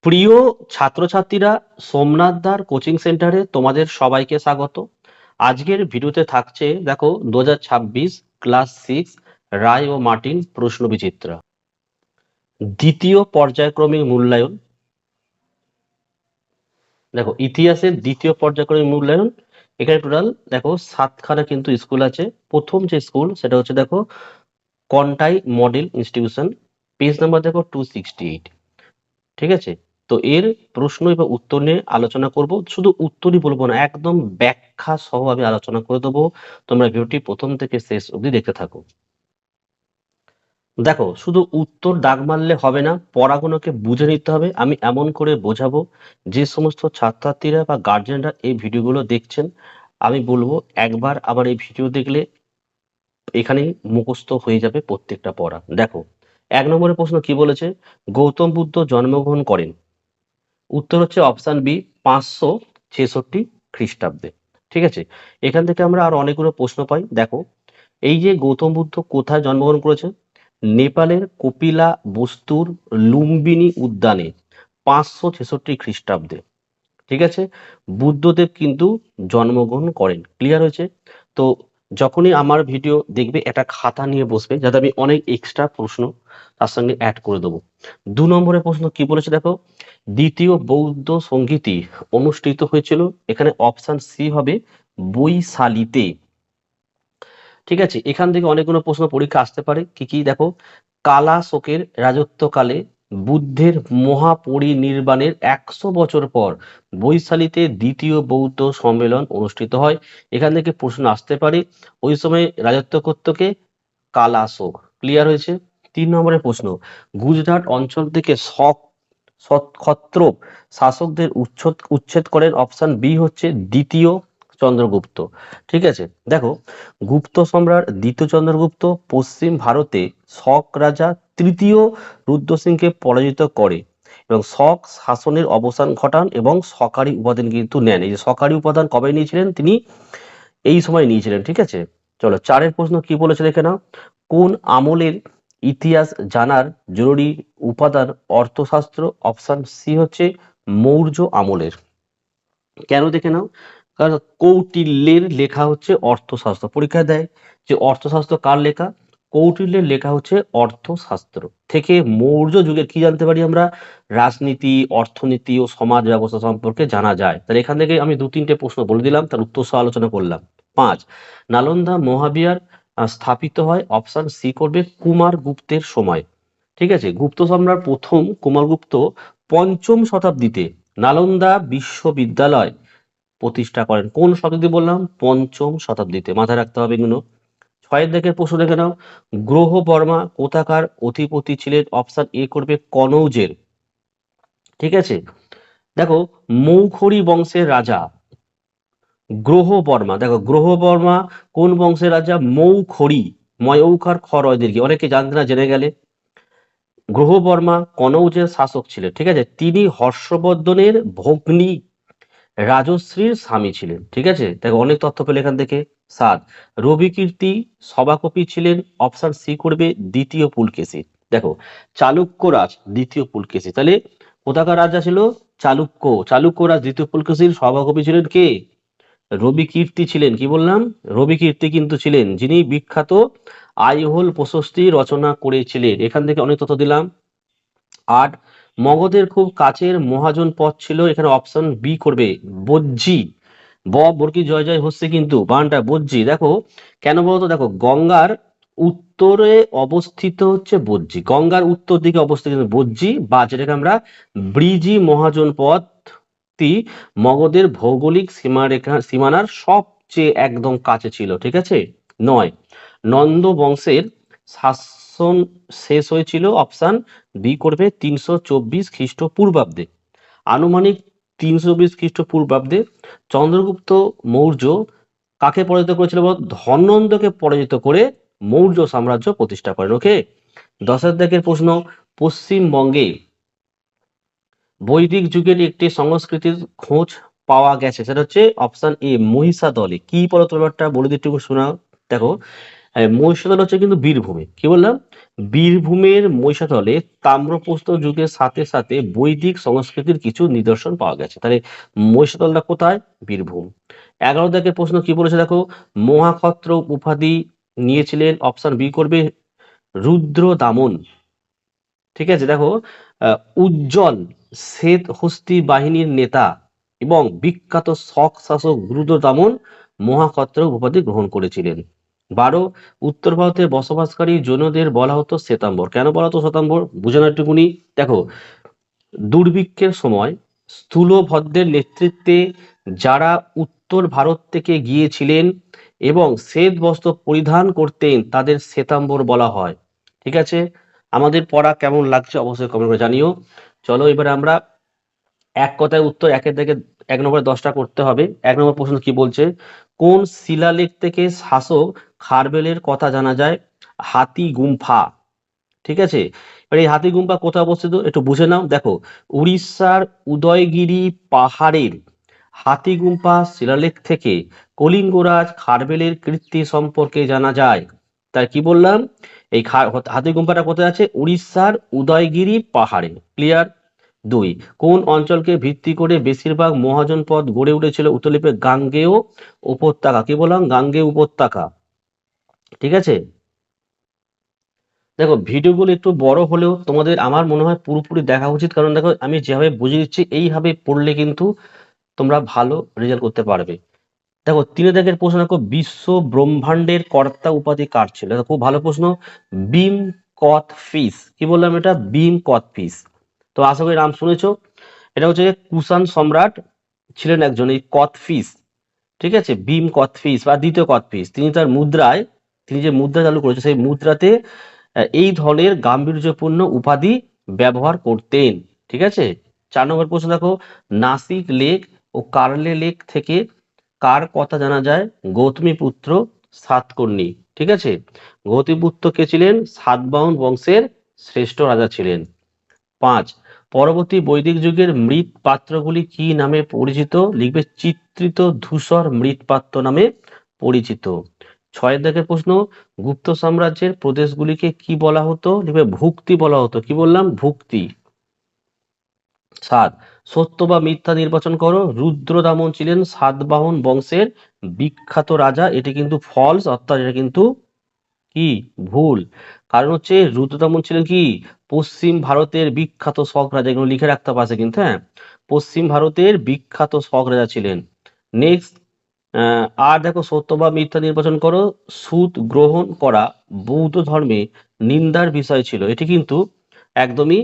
প্রিয় ছাত্রছাত্রীরা, সোমনাথদার কোচিং সেন্টারে তোমাদের সবাইকে স্বাগত। আজকের ভিডিওতে থাকছে দেখো 2026 ক্লাস 6 রায় ও মার্টিন প্রশ্ন বিচিত্রা দ্বিতীয় পর্যায়ক্রমিক মূল্যায়ন। দেখো ইতিহাসের দ্বিতীয় পর্যায়ক্রমিক মূল্যায়ন। এখানে টোটাল দেখো 7খানা কিন্তু স্কুল আছে। প্রথম যে স্কুল সেটা হচ্ছে দেখো Contai model institution, page number দেখো 268। ঠিক আছে, তো এর প্রশ্ন এবং উত্তর নিয়ে আলোচনা করব। শুধু উত্তরই বলবো না, একদম ব্যাখ্যা সহ আমি আলোচনা করে দেবো। তোমরা ভিডিওটি প্রথম থেকে শেষ অবধি দেখতে থাকো। দেখো, শুধু উত্তর দাগ মারলে হবে না, পড়াগুলোকে বুঝে নিতে হবে। আমি এমন করে বোঝাবো, যে সমস্ত ছাত্রছাত্রীরা বা গার্জেনরা এই ভিডিওগুলো দেখছেন, আমি বলবো একবার আবার এই ভিডিও দেখলে এখানেই মুখস্থ হয়ে যাবে প্রত্যেকটা পড়া। দেখো, 1 নম্বরের প্রশ্ন কি বলেছে? গৌতম বুদ্ধ জন্মগ্রহণ করেন। উত্তর হচ্ছে অপশন বি, 566 খ্রিস্টাব্দে। ঠিক আছে, এখান থেকে আমরা আর অনেকগুলো প্রশ্ন পাই। দেখো, এই যে গৌতম বুদ্ধ কোথায় জন্মগ্রহণ করেছে? নেপালের কপিলা বস্তুর লুম্বিনী উদ্যানে 566 খ্রিস্টাব্দে। ঠিক আছে, বুদ্ধদেব কিন্তু জন্মগ্রহণ করেন। ক্লিয়ার হয়েছে? তো যখনই আমার ভিডিও দেখবে একটা খাতা নিয়ে বসবে, যাতে আমি অনেক এক্সট্রা প্রশ্ন তার সঙ্গে অ্যাড করে দেবো। 2 নম্বরের প্রশ্ন কি বলেছে দেখো, দ্বিতীয় বৌদ্ধ সংগীতি অনুষ্ঠিত হয়েছিল। এখানে অপশন সি হবে বৈশালীতে। ঠিক আছে, এখান থেকে অনেকগুলো প্রশ্ন পরীক্ষা আসতে পারে। কি কি দেখো, কালাশোকের রাজত্বকালে বুদ্ধের মহাপরিনির্বাণের 100 বছর পর বৈশালীতে দ্বিতীয় বৌদ্ধ সম্মেলন অনুষ্ঠিত হয়। এখান থেকে প্রশ্ন আসতে পারে, ওই সময় রাজত্ব করত কে? কালাশোক। ক্লিয়ার হয়েছে? 3 নম্বরের প্রশ্ন, গুজরাট অঞ্চল থেকে ক্ষত্রপ শাসকদের উচ্ছেদ করেন। অপশন বি হচ্ছে দ্বিতীয় চন্দ্রগুপ্ত। ঠিক আছে, দেখো, গুপ্ত সম্রাট দ্বিতীয় চন্দ্রগুপ্ত পশ্চিম ভারতে শক রাজা তৃতীয় রুদ্র সিংকে পরাজিত করে এবং শক শাসনের অবসান ঘটান এবং সরকারি উপাদান কিন্তু নেন। এই যে সরকারি উপাদান কবে নিয়েছিলেন তিনি? এই সময় নিয়েছিলেন। ঠিক আছে, চলো 4এর প্রশ্ন কি বলেছে দেখে নাও, কোন আমলের ইতিহাস জানার জরুরি উপাদান অর্থশাস্ত্র? অপশন সি হচ্ছে মৌর্য আমলের। কেন দেখে নাও, কারণ কৌটিল্যের লেখা হচ্ছে অর্থশাস্ত্র। পরীক্ষায় দেয় যে অর্থশাস্ত্র কার লেখা? কৌটিল্যের লেখা হচ্ছে অর্থশাস্ত্র। থেকে মৌর্য যুগের কি জানতে পারি আমরা? রাজনীতি, অর্থনীতি ও সমাজ ব্যবস্থা সম্পর্কে জানা যায়। তাহলে এখান থেকে আমি 2-3টে প্রশ্ন বলে দিলাম, তার উত্তর সহ আলোচনা করলাম। 5, নালন্দা মহাবিহার স্থাপিত হয়। অপশন সি করবে কুমার গুপ্তের সময়। ঠিক আছে, গুপ্ত সম্রাট প্রথম কুমারগুপ্ত 5ম শতাব্দীতে নালন্দা বিশ্ববিদ্যালয় প্রতিষ্ঠা করেন। কোন শতাব্দী বললাম? 5ম শতাব্দীতে। মাথায় রাখতে হবে এগুলো। 6এর দিকের প্রশ্ন দেখে নাও, গ্রহ বর্মা কোথাকার অধিপতি ছিলেন? অপশন এ করবে কনৌজের। ঠিক আছে, দেখো, মৌখরী বংশের রাজা গ্রহ বর্মা। দেখো, গ্রহ বর্মা কোন বংশের রাজা? মৌখরী। ময়ৌখার খরয় দীর্ঘে, অনেকে জানতে না, জেনে গেলে। গ্রহ বর্মা কনৌজের শাসক ছিলেন। ঠিক আছে, তিনি হর্ষবর্ধনের ভগ্নী রাজশ্রীর স্বামী ছিলেন। ঠিক আছে, দেখো অনেক তথ্য পেলে এখান থেকে। 7, রবি কীর্তি সভাকবি ছিলেন। অপশন সি করবে দ্বিতীয় পুলকেশী। দেখো, চালুক্যরাজ দ্বিতীয় পুলকেশী, তাহলে কোথাকার রাজা ছিল? চালুক্য। চালুক্যরাজ দ্বিতীয় পুলকেশীর সভাকবি ছিলেন কে? রবি কীর্তি ছিলেন। কি বললাম? রবি কীর্তি কিন্তু ছিলেন, যিনি বিখ্যাত আইহোল প্রশস্তি রচনা করেছিলেন। এখান থেকে অনেক তথ্য দিলাম। 8, মগধের খুব কাছের মহাজন পদ ছিল। এখানে অপশন বি করবে বজ্জি। বর্গী জয় জয় হচ্ছে কিন্তু বানটা বজ্জি। দেখো, কেন বলতো? দেখো, গঙ্গার উত্তরে অবস্থিত হচ্ছে বজ্জি, গঙ্গার উত্তর দিকে অবস্থিত বজ্জি, বা যেটাকে আমরা ব্রিজি মহাজন পদটি মগধের ভৌগোলিক সীমানার সবচেয়ে একদম কাছে ছিল। ঠিক আছে। 9, নন্দ বংশের শাসন শেষ হয়েছিল। অপশন বি করবে 324 খ্রিস্টপূর্বাব্দে। আনুমানিক 320 খ্রিস্টপূর্বাব্দে চন্দ্রগুপ্ত মৌর্য কাকে পরাজিত করেছিল? ধনন্দকে পরাজিত করে মৌর্য সাম্রাজ্য প্রতিষ্ঠা করেন। ওকে, 10এর দাগের প্রশ্ন, পশ্চিমবঙ্গে বৈদিক যুগের একটি সংস্কৃতির খোঁজ পাওয়া গেছে, সেটা হচ্ছে অপশন এ মহিষাদলে। কি বলতো ব্যাপারটা? বলে দিতে শোনাও। দেখো, মহিষাদল হচ্ছে কিন্তু বীরভূমে। কি বললাম? বীরভূমের মহিষাদলে তাম্রপ্রস্তর যুগের সাথে সাথে বৈদিক সংস্কৃতির কিছু নিদর্শন পাওয়া গেছে। তাহলে মহিষাদলটা কোথায়? বীরভূম। 11 দাগের প্রশ্ন কি বলেছে দেখো, মহাক্ষত্র উপাধি নিয়েছিলেন, অপশন বি করবে রুদ্র দামন। ঠিক আছে, দেখো উজ্জ্বল শ্বেত হস্তি বাহিনীর নেতা এবং বিখ্যাত শক শাসক রুদ্র দামন মহাক্ষত্র উপাধি গ্রহণ করেছিলেন। 12, উত্তর ভারতে বসবাসকারী জৈনদের বলা হতো শ্বেতাম্বর। কেন বলা হতো শ্বেতাম্বর? বুঝে না একটুকুনি। দেখো, দুর্ভিক্ষের সময় স্থূলভদ্রের নেতৃত্বে যারা উত্তর ভারত থেকে গিয়েছিলেন এবং শ্বেত বস্ত্র পরিধান করতেন তাদের শ্বেতাম্বর বলা হয়। ঠিক আছে, আমাদের পড়া কেমন লাগছে অবশ্যই কমেন্ট করে জানিও। চলো এবারে আমরা এক কথায় উত্তর একের থেকে 1 নম্বরে 10টা করতে হবে। 1 নম্বর প্রশ্ন কি বলছে, কোন শিলালেখ থেকে শাসক খারবেলের কথা জানা যায়? হাতি গুম্ফা। ঠিক আছে, এবার এই হাতি গুম্ফা কোথায় অবস্থিত একটু বুঝে নাও। দেখো, উড়িষ্যার উদয়গিরি পাহাড়ের হাতি গুম্ফা শিলালেখ থেকে কলিঙ্গরাজ খারবেলের কীর্তি সম্পর্কে জানা যায়। তাই কি বললাম, এই হাতি গুম্ফাটা কোথায় আছে? উড়িষ্যার উদয়গিরি পাহাড়ে। ক্লিয়ার? 2, কোন অঞ্চলকে ভিত্তি করে বেশিরভাগ মহাজনপদ গড়ে উঠেছিল? উত্তর লিখবে গাঙ্গেয় উপত্যকা। কি বললাম? গাঙ্গেয় উপত্যকা। ঠিক আছে, দেখো ভিডিওগুলো একটু বড় হলেও তোমাদের আমার মনে হয় পুরোপুরি দেখা উচিত, কারণ দেখো আমি যেভাবে বুঝিয়ে দিচ্ছি এইভাবে পড়লে কিন্তু তোমরা ভালো রেজাল্ট করতে পারবে। দেখো 3 দাগের প্রশ্ন, দেখো বিশ্ব ব্রহ্মাণ্ডের কর্তা উপাধি কার ছিল? দেখো খুব ভালো প্রশ্ন, বিম কথ ফিস। কি বললাম? এটা বিম কথ ফিস। তো আশা করি নাম শুনেছো। এটা হচ্ছে কুষাণ সম্রাট ছিলেন একজন এই কথফিস। ঠিক আছে, ভীম কথফিস বা দ্বিতীয় কথফিস, তিনি তার মুদ্রায়, তিনি যে মুদ্রা চালু করেছে সেই মুদ্রাতে এই ধরনের গাম্ভীর্যপূর্ণ উপাধি ব্যবহার করতেন। ঠিক আছে, 4 নম্বর প্রশ্ন দেখো, নাসিক লেক ও কার্লে লেক থেকে কার কথা জানা যায়? গৌতমী পুত্র সাতকর্ণী। ঠিক আছে, গৌতমীপুত্র কে ছিলেন? সাতবাহন বংশের শ্রেষ্ঠ রাজা ছিলেন। 5, পরবর্তী বৈদিক যুগের মৃৎ পাত্রগুলি কি নামে পরিচিত? লিখবে চিত্রিত ধূসর মৃৎপাত্র নামে পরিচিত। 6 দাগের প্রশ্ন, গুপ্ত সাম্রাজ্যের প্রদেশগুলিকে কি বলা হতো? লিখবে ভুক্তি বলা হতো। কি বললাম? ভুক্তি। 7, সত্য বা মিথ্যা নির্বাচন করো। রুদ্রদামন ছিলেন সাতবাহন বংশের বিখ্যাত রাজা। এটি কিন্তু ফলস, অর্থাৎ এটা কিন্তু কি ভুল। কারণ হচ্ছে রুদ্রদামন ছিলেন কি পশ্চিম ভারতের বিখ্যাত শক রাজা, এগুলো লিখে রাখতে পারছে কিন্তু। হ্যাঁ, পশ্চিম ভারতের বিখ্যাত শক রাজা ছিলেন। নেক্সট, আর দেখো সত্য বা মিথ্যা নির্বাচন করো। সুদ গ্রহণ করা বৌদ্ধ ধর্মে নিন্দার বিষয় ছিল। এটি কিন্তু একদমই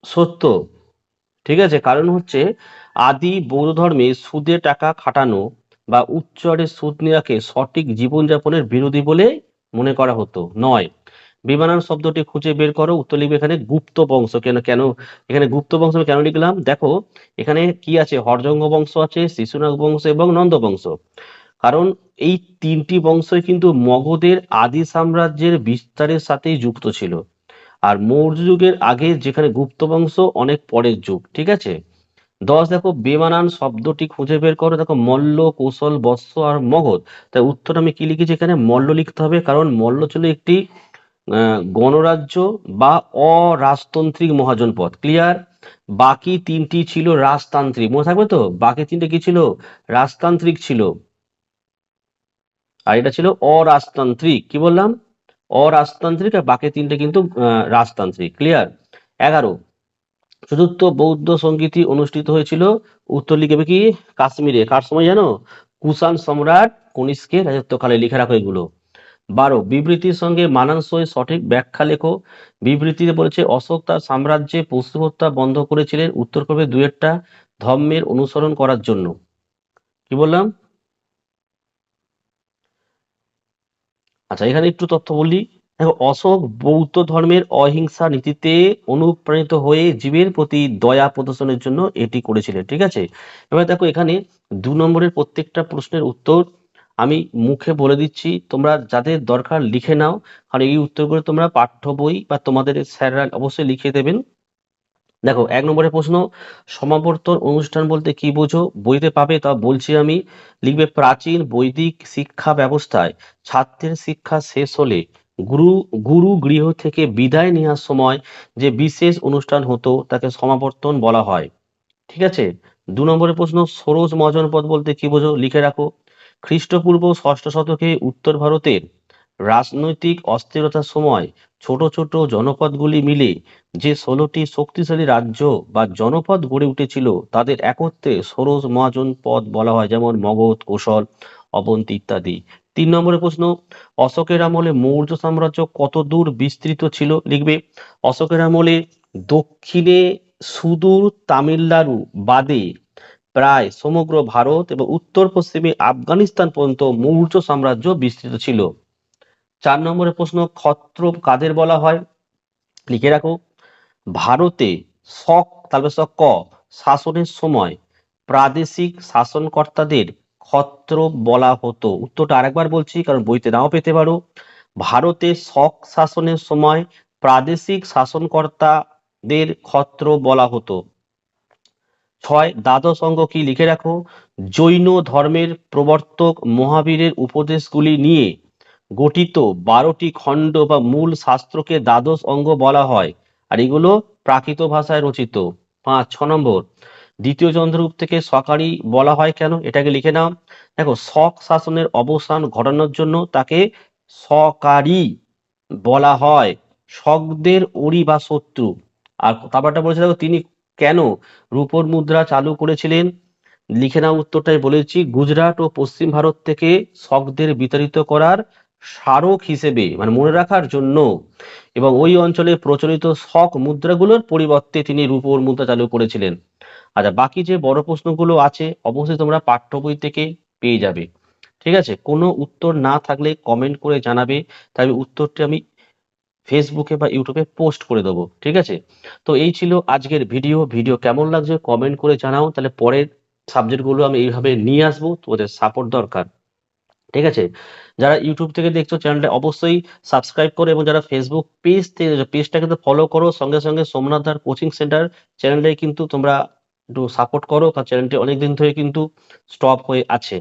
সত্য। ঠিক আছে, কারণ হচ্ছে আদি বৌদ্ধ ধর্মে সুদে টাকা খাটানো বা উচ্চ হারে সুদ নেওয়াকে সঠিক জীবনযাপনের বিরোধী বলে মনে করা হতো নয়। বেমানান শব্দটি খুঁজে বের করো। উত্তর লিখবে এখানে গুপ্ত বংশ। কেন কেন এখানে গুপ্ত বংশ আমি কেন লিখলাম? দেখো এখানে কি আছে, হরজঙ্গ বংশ আছে, শিশুনাগ বংশ এবং নন্দ বংশ। কারণ এই 3টি বংশই কিন্তু মগধের আদি সাম্রাজ্যের বিস্তারের সাথেই যুক্ত ছিল। আর মৌর্য যুগের আগে যেখানে গুপ্ত বংশ অনেক পরের যুগ। ঠিক আছে, 10 দেখো বেমানান শব্দটি খুঁজে বের করো। দেখো মল্ল, কৌশল, বৎস আর মগধ। তাই উত্তর আমি কি লিখেছি এখানে? মল্ল লিখতে হবে, কারণ মল্ল ছিল একটি গণরাজ্য বা অরাজতান্ত্রিক মহাজনপদ। ক্লিয়ার? বাকি 3টি ছিল রাজতান্ত্রিক। মনে থাকবে তো, বাকি 3টে কি ছিল? রাজতান্ত্রিক ছিল, আর এটা ছিল অরাজতান্ত্রিক। কি বললাম? অরাজতান্ত্রিক, আর বাকি 3টে কিন্তু রাজতান্ত্রিক। ক্লিয়ার? 11, চতুর্থ বৌদ্ধ সঙ্গীতি অনুষ্ঠিত হয়েছিল। উত্তর লিখবে কি? কাশ্মীরে। কার সময় জানো? কুষাণ সম্রাট কনিষ্কের রাজত্বকালে। লিখে রাখো এগুলো। 12, বিবৃতির সঙ্গে মানানসই সঠিক ব্যাখ্যা লেখো। বিবৃতিতে বলেছে অশোক তার সাম্রাজ্যে পশু হত্যা বন্ধ করেছিলেন। উত্তর করবে দুয়েরটা, ধর্মের অনুসরণ করার জন্য। কি বললাম? আচ্ছা, এখানে একটু তথ্য বলি। দেখো অশোক বৌদ্ধ ধর্মের অহিংসা নীতিতে অনুপ্রাণিত হয়ে জীবের প্রতি দয়া প্রদর্শনের জন্য এটি করেছিলেন। ঠিক আছে, এবার দেখো এখানে 2 নম্বরের প্রত্যেকটা প্রশ্নের উত্তর আমি মুখে বলে দিচ্ছি, তোমরা যাদের দরকার লিখে নাও, কারণ এই উত্তরগুলো তোমরা পাঠ্য বই বা তোমাদের স্যাররা অবশ্যই লিখে দেবেন। দেখো ১ নম্বরের প্রশ্ন, সমাবর্তন অনুষ্ঠান বলতে কি বোঝো? বইতে পাবে, তা বলছি আমি। লিখবে প্রাচীন বৈদিক শিক্ষা ব্যবস্থায় ছাত্রের শিক্ষা শেষ হলে গুরু গুরু গৃহ থেকে বিদায় নেওয়ার সময় যে বিশেষ অনুষ্ঠান হতো তাকে সমাবর্তন বলা হয়। ঠিক আছে? ২ নম্বরের প্রশ্ন, ষোড়শ মহাজনপদ বলতে কি বোঝো? লিখে রাখো। খ্রিস্টপূর্ব ষষ্ঠ শতকে উত্তর ভারতের রাজনৈতিক অস্থিরতার সময় ছোট ছোট জনপদগুলি মিলে যে ১৬টি শক্তিশালী রাজ্য বা জনপদ গড়ে উঠেছিল তাদের একত্রে ষোড়শ মহাজনপদ বলা হয়, যেমন মগধ, কোশল, অবন্তী ইত্যাদি। ৩ নম্বরের প্রশ্ন, অশোকের আমলে মৌর্য সাম্রাজ্য কতদূর বিস্তৃত ছিল? লিখবে অশোকের আমলে দক্ষিণে সুদূর তামিলনাড়ু বাদে প্রায় সমগ্র ভারত এবং উত্তর পশ্চিমে আফগানিস্তান পর্যন্ত মৌর্য সাম্রাজ্য বিস্তৃত ছিল। ৪ নম্বরের প্রশ্ন, ক্ষত্রপ কাদের বলা হয়? লিখে রাখো। ভারতে শক তালবেশ ক শাসনের সময় প্রাদেশিক শাসনকর্তাদের ক্ষত্রপ বলা হতো। উত্তরটা আরেকবার বলছি কারণ বইতে নাও পেতে পারো। ভারতে শক শাসনের সময় প্রাদেশিক শাসনকর্তাদের ক্ষত্রপ বলা হতো। ৬ দ্বাদশ অঙ্গ কি? লিখে রাখো। জৈন ধর্মের প্রবর্তক মহাবীরের উপদেশগুলি নিয়ে গঠিত ১২টি খণ্ড বা মূল শাস্ত্রকে দ্বাদশ অঙ্গ বলা হয়, আর এগুলো প্রাকৃত ভাষায় রচিত। ৬ নম্বর, দ্বিতীয় চন্দ্রগুপ্তকে শকারি বলা হয় কেন? এটাকে লিখে নাও। দেখো, শক শাসনের অবসান ঘটানোর জন্য তাকে শকারি বলা হয়, শকদের ওরি বা শত্রু। আর তারপরটা বলেছে দেখো, তিনি কেন রূপোর মুদ্রা চালু করেছিলেন? লিখে নাও, উত্তরটাই বলেছি। গুজরাট ও পশ্চিম ভারত থেকে শকদের বিতাড়িত করার স্মারক হিসেবে, মানে মনে রাখার জন্য, এবং ওই অঞ্চলে প্রচলিত শক মুদ্রাগুলোর পরিবর্তে তিনি রূপোর মুদ্রা চালু করেছিলেন। আচ্ছা, বাকি যে বড় প্রশ্নগুলো আছে অবশ্যই তোমরা পাঠ্য বই থেকে পেয়ে যাবে। ঠিক আছে? কোনো উত্তর না থাকলে কমেন্ট করে জানাবে, তাই উত্তরটি আমি ফেসবুকে বা ইউটিউবে পোস্ট করে দেবো। ঠিক আছে? তো এই ছিল আজকের ভিডিও। ভিডিও কেমন লাগছে কমেন্ট করে জানাও, তাহলে পরের সাবজেক্টগুলো আমি এইভাবে নিয়ে আসবো, তোমাদের সাপোর্ট দরকার। ঠিক আছে? যারা ইউটিউব থেকে দেখছো চ্যানেলটা অবশ্যই সাবস্ক্রাইব করো, এবং যারা ফেসবুক পেজ থেকে পেজটা কিন্তু ফলো করো, সঙ্গে সঙ্গে সোমনাথ দার কোচিং সেন্টার চ্যানেলটাই কিন্তু তোমরা একটু সাপোর্ট করো, কারণ চ্যানেলটি অনেকদিন ধরে কিন্তু স্টপ হয়ে আছে।